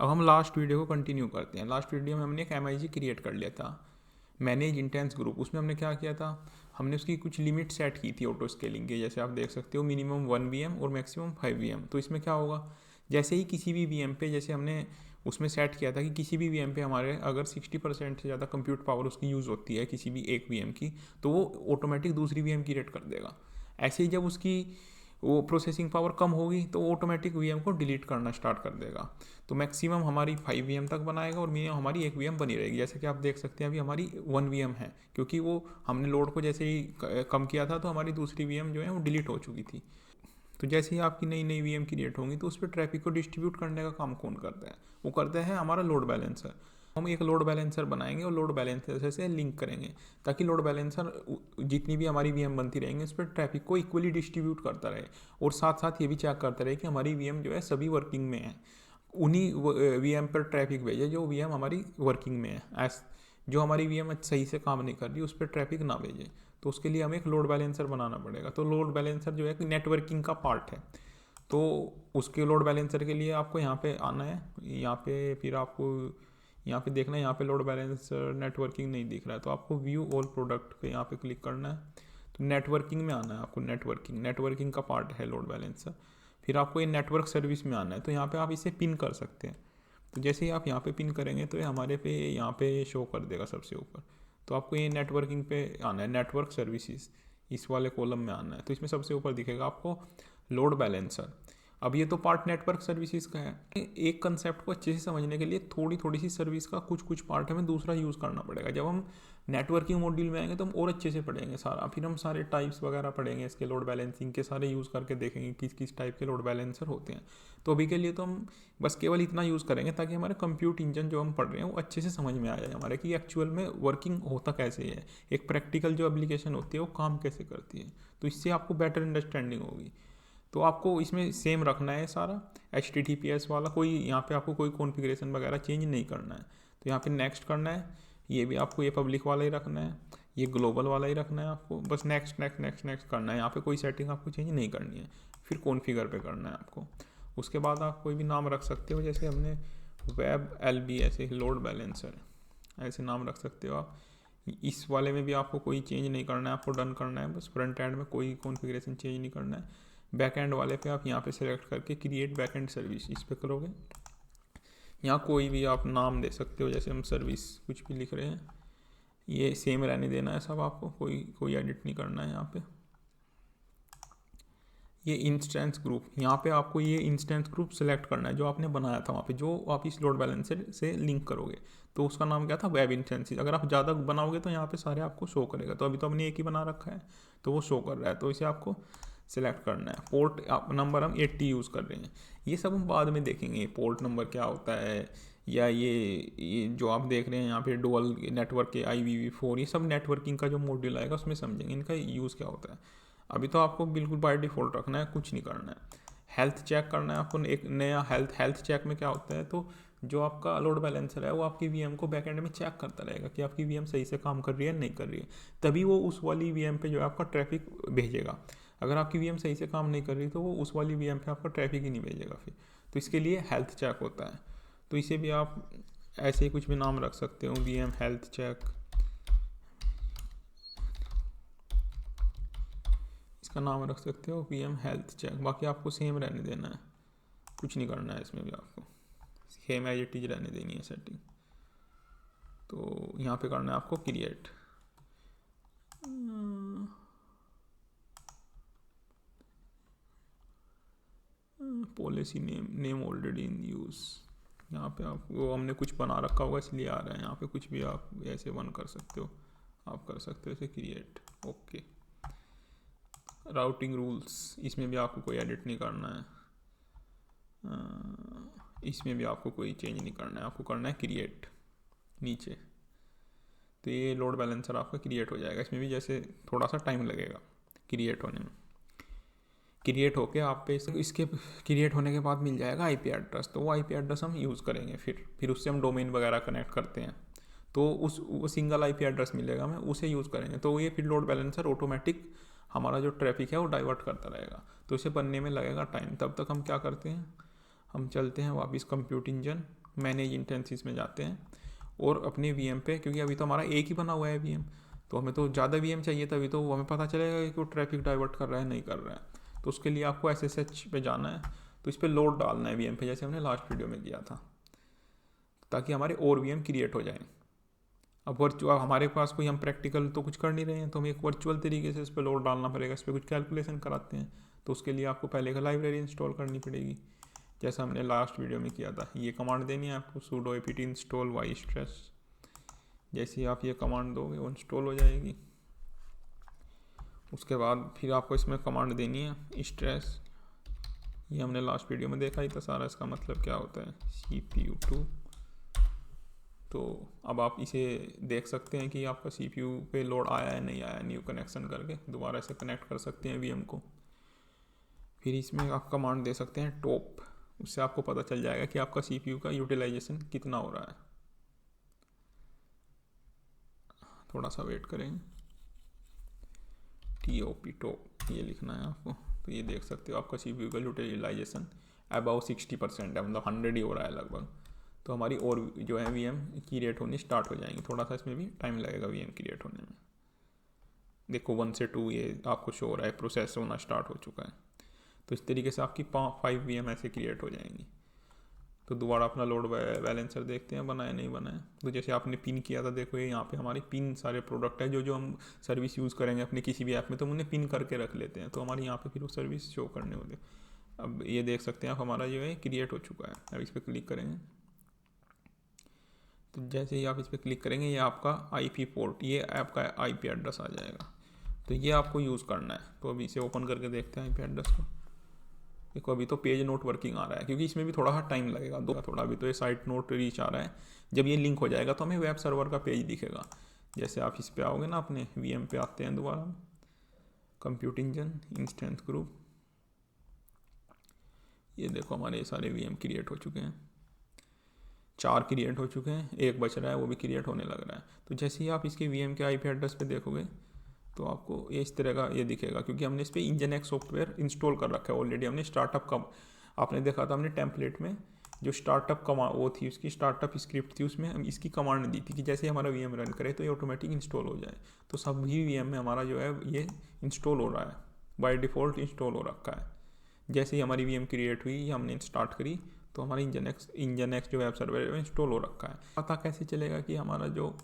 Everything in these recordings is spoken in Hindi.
अब हम लास्ट वीडियो को कंटिन्यू करते हैं। लास्ट वीडियो में हमने एक MIG क्रिएट कर लिया था, मैनेज इंटेंस ग्रुप। उसमें हमने क्या किया था, हमने उसकी कुछ लिमिट सेट की थी ऑटो स्केलिंग की। जैसे आप देख सकते हो मिनिमम 1 VM और मैक्सिमम 5 VM। तो इसमें क्या होगा, जैसे ही किसी भी VM पे, जैसे हमने उसमें सेट किया था कि किसी भी VM पे हमारे अगर 60% से ज़्यादा कंप्यूट पावर उसकी यूज़ होती है किसी भी एक VM की, तो वो ऑटोमेटिक दूसरी VM क्रिएट कर देगा। ऐसे ही जब उसकी वो प्रोसेसिंग पावर कम होगी तो ऑटोमेटिक VM को डिलीट करना स्टार्ट कर देगा। तो मैक्सिमम हमारी 5 VM तक बनाएगा और मिनिमम हमारी 1 VM बनी रहेगी। जैसे कि आप देख सकते हैं अभी हमारी 1 VM है, क्योंकि वो हमने लोड को जैसे ही कम किया था तो हमारी दूसरी VM जो है वो डिलीट हो चुकी थी। तो जैसे ही आपकी नई नई VM क्रिएट होंगी तो उस पर ट्रैफिक को डिस्ट्रीब्यूट करने का काम कौन करता है, वो करता है हमारा लोड बैलेंसर। हम एक लोड बैलेंसर बनाएंगे और लोड बैलेंसर से लिंक करेंगे, ताकि लोड बैलेंसर जितनी भी हमारी VM बनती रहेंगी उस पर ट्रैफिक को इक्वली डिस्ट्रीब्यूट करता रहे, और साथ साथ ये भी चेक करता रहे कि हमारी VM जो है सभी वर्किंग में है। उन्हीं VM पर ट्रैफिक भेजे जो VM हमारी वर्किंग में है। जो हमारी VM सही से काम नहीं कर रही उस पर ट्रैफिक ना भेजे। तो उसके लिए हमें एक लोड बैलेंसर बनाना पड़ेगा। तो लोड बैलेंसर जो है कि नेटवर्किंग का पार्ट है। तो उसके लोड बैलेंसर के लिए आपको यहाँ पे आना है, यहाँ पे फिर आपको यहाँ पे देखना है, यहाँ पे लोड बैलेंसर नेटवर्किंग नहीं दिख रहा है तो आपको व्यू ऑल प्रोडक्ट पे यहाँ पे क्लिक करना है। तो नेटवर्किंग में आना है आपको, नेटवर्किंग का पार्ट है लोड बैलेंसर। फिर आपको ये नेटवर्क सर्विस में आना है, तो यहाँ पे आप इसे पिन कर सकते हैं। तो जैसे ही आप यहाँ पे पिन करेंगे तो ये हमारे पे यहाँ पे शो कर देगा सबसे ऊपर। तो आपको ये नेटवर्किंग पे आना है, नेटवर्क सर्विसेज इस वाले कॉलम में आना है। तो इसमें सबसे ऊपर दिखेगा आपको लोड बैलेंसर। अब ये तो पार्ट नेटवर्क सर्विसेज का है। एक कंसेप्ट को अच्छे से समझने के लिए थोड़ी थोड़ी सी सर्विस का कुछ कुछ पार्ट हमें दूसरा यूज़ करना पड़ेगा। जब हम नेटवर्किंग मॉड्यूल में आएंगे तो हम और अच्छे से पढ़ेंगे सारा, फिर हम सारे टाइप्स वगैरह पढ़ेंगे इसके, लोड बैलेंसिंग के सारे यूज़ करके देखेंगे किस किस टाइप के लोड बैलेंसर होते हैं। तो अभी के लिए तो हम बस केवल इतना यूज़ करेंगे ताकि हमारे कंप्यूट इंजन जो हम पढ़ रहे हैं वो अच्छे से समझ में आ जाए हमारे कि एक्चुअल में वर्किंग होता कैसे है, एक प्रैक्टिकल जो एप्लीकेशन होती है वो काम कैसे करती है। तो इससे आपको बेटर अंडरस्टैंडिंग होगी। तो आपको इसमें सेम रखना है सारा HTTPS वाला, कोई यहाँ पे आपको कोई कॉन्फ़िगरेशन वगैरह चेंज नहीं करना है। तो यहाँ पे नेक्स्ट करना है, ये भी आपको ये पब्लिक वाला ही रखना है, ये ग्लोबल वाला ही रखना है आपको, बस नेक्स्ट नेक्स्ट नेक्स्ट नेक्स्ट करना है। यहाँ पे कोई सेटिंग आपको चेंज नहीं करनी है। फिर कॉन्फ़िगर पे करना है आपको। उसके बाद आप कोई भी नाम रख सकते हो, जैसे हमने वेब LB ऐसे लोड बैलेंसर ऐसे नाम रख सकते हो आप। इस वाले में भी आपको कोई चेंज नहीं करना है, आपको डन करना है बस। फ्रंट एंड में कोई कॉन्फ़िगरेशन चेंज नहीं करना है। बैक एंड वाले पे आप यहाँ पे सेलेक्ट करके क्रिएट बैक एंड सर्विस इस पर करोगे। यहाँ कोई भी आप नाम दे सकते हो, जैसे हम सर्विस कुछ भी लिख रहे हैं, ये सेम रहने देना है सब आपको, कोई एडिट नहीं करना है यहाँ पे। ये इंस्टेंस ग्रुप, यहाँ पे आपको ये इंस्टेंस ग्रुप सेलेक्ट करना है जो आपने बनाया था वहाँ पे, जो आप इस लोड बैलेंसर से लिंक करोगे। तो उसका नाम क्या था, वेब इंस्टेंसेस। अगर आप ज़्यादा बनाओगे तो यहाँ पे सारे आपको शो करेगा। तो अभी तो हमने एक ही बना रखा है तो वो शो कर रहा है, तो इसे आपको सेलेक्ट करना है। पोर्ट नंबर हम 80 यूज़ कर रहे हैं, ये सब हम बाद में देखेंगे पोर्ट नंबर क्या होता है, या ये जो आप देख रहे हैं यहाँ पे डुअल नेटवर्क के IPv4, ये सब नेटवर्किंग का जो मॉड्यूल आएगा उसमें समझेंगे इनका यूज़ क्या होता है। अभी तो आपको बिल्कुल बाय डिफ़ॉल्ट रखना है, कुछ नहीं करना है। हेल्थ चेक करना है आपको, एक नया हेल्थ चेक में क्या होता है, तो जो आपका लोड बैलेंसर है वो आपकी VM को बैकएंड में चेक करता रहेगा कि आपकी VM सही से काम कर रही है नहीं कर रही है, तभी वो उस वाली VM पे जो है आपका ट्रैफिक भेजेगा। अगर आपकी VM सही से काम नहीं कर रही तो वो उस वाली VM पे आपका ट्रैफिक ही नहीं भेजेगा फिर। तो इसके लिए हेल्थ चेक होता है। तो इसे भी आप ऐसे ही कुछ भी नाम रख सकते हो, VM हेल्थ चेक, इसका नाम रख सकते हो VM हेल्थ चेक। बाकी आपको सेम रहने देना है, कुछ नहीं करना है इसमें भी, आपको सेम एज इट इज रहने देनी है सेटिंग। तो यहाँ पे करना है आपको create. Policy name already in use, यहाँ पे आपको हमने कुछ बना रखा होगा इसलिए आ रहा है। यहाँ पे कुछ भी आप ऐसे वन कर सकते हो, आप कर सकते हो इसे क्रिएट। ओके, राउटिंग रूल्स, इसमें भी आपको कोई एडिट नहीं करना है, इसमें भी आपको कोई चेंज नहीं करना है, आपको करना है क्रिएट नीचे। तो ये लोड बैलेंसर आपका क्रिएट हो जाएगा। इसमें भी जैसे थोड़ा सा टाइम लगेगा क्रिएट होने में। क्रिएट होके आप पे इसके क्रिएट होने के बाद मिल जाएगा IP एड्रेस। तो वो IP एड्रेस हम यूज़ करेंगे, फिर उससे हम डोमेन वगैरह कनेक्ट करते हैं तो वो सिंगल IP एड्रेस मिलेगा, हमें उसे यूज़ करेंगे। तो ये फिर लोड बैलेंसर ऑटोमेटिक हमारा जो ट्रैफिक है वो डाइवर्ट करता रहेगा। तो इसे बनने में लगेगा टाइम। तब तक हम क्या करते हैं, हम चलते हैं वापस कंप्यूट इंजन मैनेज इंस्टेंसेस में जाते हैं और अपने वीएम पे, क्योंकि अभी तो हमारा एक ही बना हुआ है वीएम, तो हमें तो ज़्यादा वीएम चाहिए, तभी तो हमें पता चलेगा कि वो ट्रैफिक डाइवर्ट कर रहा है नहीं कर रहा है। तो उसके लिए आपको SSH पे जाना है, तो इस पर लोड डालना है वीएम पे, जैसे हमने लास्ट वीडियो में किया था, ताकि हमारे और वीएम क्रिएट हो जाएं। अब वर्चुअल हमारे पास कोई हम प्रैक्टिकल तो कुछ कर नहीं रहे हैं, तो हमें एक वर्चुअल तरीके से इस पर लोड डालना पड़ेगा, इस पर कुछ कैलकुलेशन कराते हैं। तो उसके लिए आपको पहले का लाइब्रेरी इंस्टॉल करनी पड़ेगी, जैसा हमने लास्ट वीडियो में किया था। ये कमांड देनी है आपको, sudo apt install y stress। जैसे ही आप ये कमांड दोगे वो इंस्टॉल हो जाएगी। उसके बाद फिर आपको इसमें कमांड देनी है स्ट्रेस, ये हमने लास्ट वीडियो में देखा ही था सारा, इसका मतलब क्या होता है CPU2। तो अब आप इसे देख सकते हैं कि आपका CPU पे लोड आया है नहीं आया, न्यू कनेक्शन करके दोबारा से कनेक्ट कर सकते हैं VM को। फिर इसमें आप कमांड दे सकते हैं टॉप, उससे आपको पता चल जाएगा कि आपका CPU का यूटिलाइजेशन कितना हो रहा है। थोड़ा सा वेट करेंगे, TOP टॉप ये लिखना है आपको। तो ये देख सकते हो आपका CPU का यूटिलाइजेशन अबाउ 60% है, मतलब 100 ही हो रहा है लगभग। तो हमारी और जो है VM क्रिएट होनी स्टार्ट हो जाएंगी। थोड़ा सा इसमें भी टाइम लगेगा VM क्रिएट होने में। देखो 1 से 2 ये आपको शो हो रहा है, प्रोसेस होना स्टार्ट हो चुका है। तो इस तरीके से आपकी 5 VM ऐसे क्रिएट हो जाएंगी। तो दोबारा अपना लोड बैलेंसर देखते हैं बनाए नहीं बनाए। तो जैसे आपने पिन किया था, देखो ये यहाँ पे हमारी पिन सारे प्रोडक्ट है जो हम सर्विस यूज़ करेंगे अपने किसी भी ऐप में, तो हम उन्हें पिन करके रख लेते हैं, तो हमारे यहाँ पे फिर वो सर्विस शो करने होते। अब ये देख सकते हैं आप हमारा जो है क्रिएट हो चुका है। अब इस पर क्लिक करेंगे, तो जैसे ही आप इस पर क्लिक करेंगे ये आपका IP पोर्ट, ये ऐप का IP एड्रेस आ जाएगा। तो ये आपको यूज़ करना है। तो अभी इसे ओपन करके देखते हैं IP एड्रेस को। देखो अभी तो पेज नोट वर्किंग आ रहा है, क्योंकि इसमें भी थोड़ा सा टाइम लगेगा थोड़ा। अभी तो ये साइट नोट रीच आ रहा है। जब ये लिंक हो जाएगा तो हमें वेब सर्वर का पेज दिखेगा। जैसे आप इस पे आओगे ना, अपने VM पे आते हैं दोबारा, कंप्यूट इंजन इंस्टेंस ग्रुप, ये देखो हमारे ये सारे VM क्रिएट हो चुके हैं। 4 क्रिएट हो चुके हैं, 1 बच रहा है, वो भी क्रिएट होने लग रहा है। तो जैसे ही आप इसके VM के IP एड्रेस पे देखोगे तो आपको ये इस तरह का ये दिखेगा, क्योंकि हमने इस पर Nginx सॉफ्टवेयर इंस्टॉल कर रखा है ऑलरेडी। हमने स्टार्टअप का आपने देखा था, हमने टेम्पलेट में जो स्टार्टअप कमांड वो थी, उसकी स्टार्टअप स्क्रिप्ट थी, उसमें हम इसकी कमांड दी थी कि जैसे हमारा VM रन करे तो ये ऑटोमेटिक इंस्टॉल हो जाए। तो सभी VM में हमारा जो है ये इंस्टॉल हो रहा है, बाय डिफ़ॉल्ट इंस्टॉल हो रखा है। जैसे ही हमारी VM क्रिएट हुई, हमने स्टार्ट करी, तो हमारी Nginx जो वेब सर्वर है इंस्टॉल हो रखा है। पता कैसे चलेगा कि हमारा जो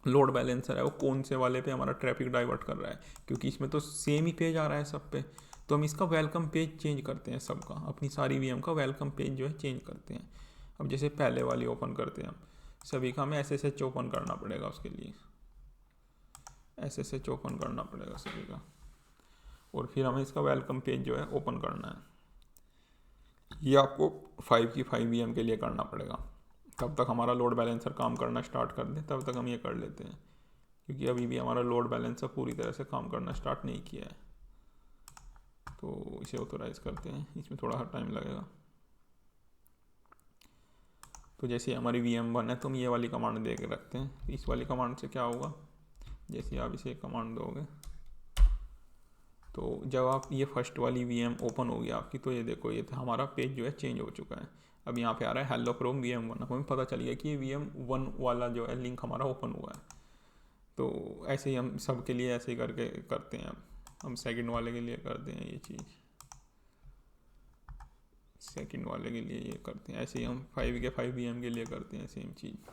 लोड बैलेंसर है वो कौन से वाले पे हमारा ट्रैफिक डाइवर्ट कर रहा है, क्योंकि इसमें तो सेम ही पेज आ रहा है सब पे। तो हम इसका वेलकम पेज चेंज करते हैं सबका, अपनी सारी VM का वेलकम पेज जो है चेंज करते हैं। अब जैसे पहले वाली ओपन करते हैं हम, सभी का हमें SSH ओपन करना पड़ेगा, उसके लिए SSH ओपन करना पड़ेगा सभी का, और फिर हमें इसका वेलकम पेज जो है ओपन करना है। ये आपको 5 की 5 VM के लिए करना पड़ेगा। तब तक हमारा लोड बैलेंसर काम करना स्टार्ट कर दे, तब तक हम ये कर लेते हैं, क्योंकि अभी भी हमारा लोड बैलेंसर पूरी तरह से काम करना स्टार्ट नहीं किया है। तो इसे ऑथोराइज करते हैं, इसमें थोड़ा सा टाइम लगेगा। तो जैसे हमारी VM1 है तो हम ये वाली कमांड दे के रखते हैं। इस वाली कमांड से क्या होगा, जैसे आप इसे कमांड दोगे तो जब आप ये फर्स्ट वाली VM ओपन होगी आपकी, तो ये देखो ये हमारा पेज जो है चेंज हो चुका है। अब यहाँ पे आ रहा है हेलो फ्रॉम VM1। हमें पता चल गया कि ये VM1 वाला जो है लिंक हमारा ओपन हुआ है। तो ऐसे ही हम सब के लिए ऐसे ही करके करते हैं। अब हम सेकंड वाले के लिए करते हैं ये चीज़, सेकंड वाले के लिए ये करते हैं। ऐसे ही हम 5 के 5 VM के लिए करते हैं सेम चीज़।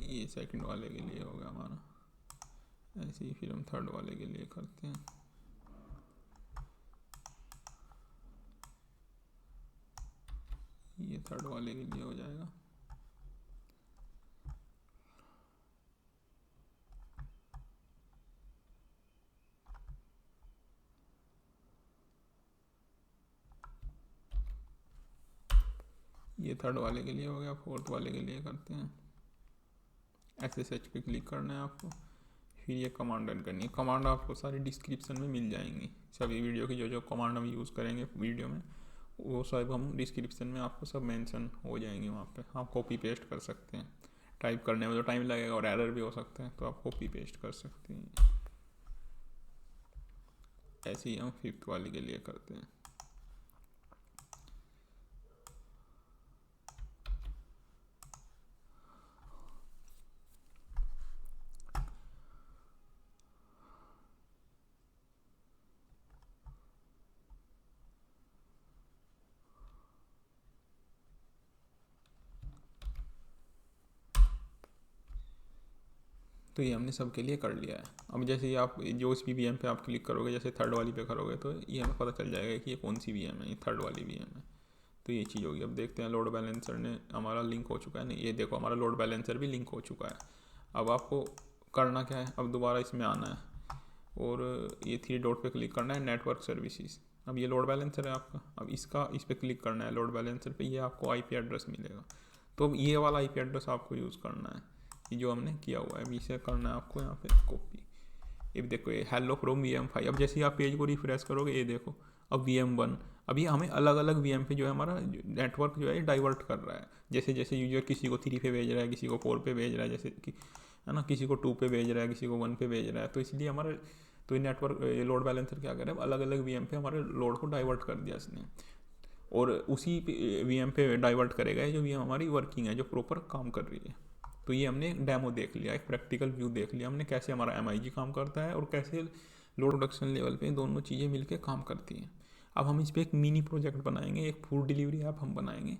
ये सेकंड वाले के लिए होगा हमारा। ऐसे ही फिर हम थर्ड वाले के लिए करते हैं। ये थर्ड वाले के लिए हो जाएगा। ये थर्ड वाले के लिए हो गया। फोर्थ वाले के लिए करते हैं। SSH पे क्लिक करना है आपको, फिर ये कमांड रन करनी है। कमांड आपको सारी डिस्क्रिप्शन में मिल जाएंगी, सभी वीडियो की जो कमांड हम यूज़ करेंगे वीडियो में, वो सब हम डिस्क्रिप्शन में आपको सब मेंशन हो जाएंगे। वहाँ पे आप कॉपी पेस्ट कर सकते हैं। टाइप करने में तो टाइम लगेगा और एरर भी हो सकता है, तो आप कॉपी पेस्ट कर सकते हैं। ऐसे ही हम 5th वाली के लिए करते हैं। तो ये हमने सबके लिए कर लिया है। अब जैसे ही आप जो इस वीएम पे आप क्लिक करोगे, जैसे थर्ड वाली पे करोगे, तो ये हमें पता चल जाएगा कि ये कौन सी वीएम है, ये थर्ड वाली वीएम है। तो ये चीज़ होगी। अब देखते हैं लोड बैलेंसर ने हमारा लिंक हो चुका है नहीं, ये देखो हमारा लोड बैलेंसर भी लिंक हो चुका है। अब आपको करना क्या है, अब दोबारा इसमें आना है और ये 3 डॉट पे क्लिक करना है, नेटवर्क सर्विसेज। अब ये लोड बैलेंसर है आपका, अब इस पर क्लिक करना है लोड बैलेंसर पे, ये आपको आईपी एड्रेस मिलेगा। तो अब ये वाला आईपी एड्रेस आपको यूज़ करना है, ये जो हमने किया हुआ है, अभी इसे करना है आपको यहाँ पे कॉपी। ये देखो ये हेलो फ्रॉम VM5। अब जैसे ही आप पेज को रिफ्रेश करोगे, ये देखो अब VM1, अभी हमें अलग अलग VM पे जो है हमारा नेटवर्क जो है डाइवर्ट कर रहा है। जैसे जैसे यूजर किसी को 3 पे भेज रहा है, किसी को 4 पे भेज रहा है, जैसे कि है ना, किसी को 2 पे भेज रहा है, किसी को 1 पे भेज रहा है। तो इसलिए हमारा तो ये नेटवर्क लोड बैलेंसर क्या करे, अलग अलग VM पे हमारे लोड को डाइवर्ट कर दिया इसने, और उसी VM पे डाइवर्ट करेगा जो VM हमारी वर्किंग है, जो प्रॉपर काम कर रही है। तो ये हमने डेमो देख लिया, एक प्रैक्टिकल व्यू देख लिया हमने कैसे हमारा MIG काम करता है और कैसे लोड प्रोडक्शन लेवल पे दोनों चीज़ें मिलकर काम करती हैं। अब हम इस पर एक मिनी प्रोजेक्ट बनाएंगे, एक फूड डिलीवरी ऐप हम बनाएंगे।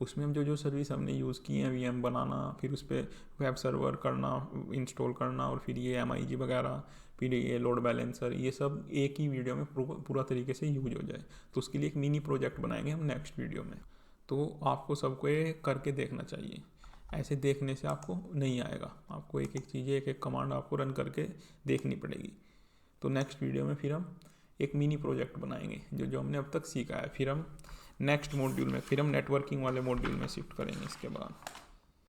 उसमें हम जो जो सर्विस हमने यूज़ की हैं, VM बनाना, फिर उस पर वेब सर्वर करना, इंस्टॉल करना, और फिर ये MIG वगैरह, फिर ये लोड बैलेंसर, ये सब एक ही वीडियो में पूरा तरीके से यूज हो जाए। तो उसके लिए एक मिनी प्रोजेक्ट बनाएंगे हम नेक्स्ट वीडियो में। तो आपको सबको ये करके देखना चाहिए, ऐसे देखने से आपको नहीं आएगा, आपको एक एक चीज़ें, एक एक कमांड आपको रन करके देखनी पड़ेगी। तो नेक्स्ट वीडियो में फिर हम एक मिनी प्रोजेक्ट बनाएंगे जो जो हमने अब तक सीखा है। फिर हम नेक्स्ट मॉड्यूल में फिर हम नेटवर्किंग वाले मॉड्यूल में शिफ्ट करेंगे इसके बाद।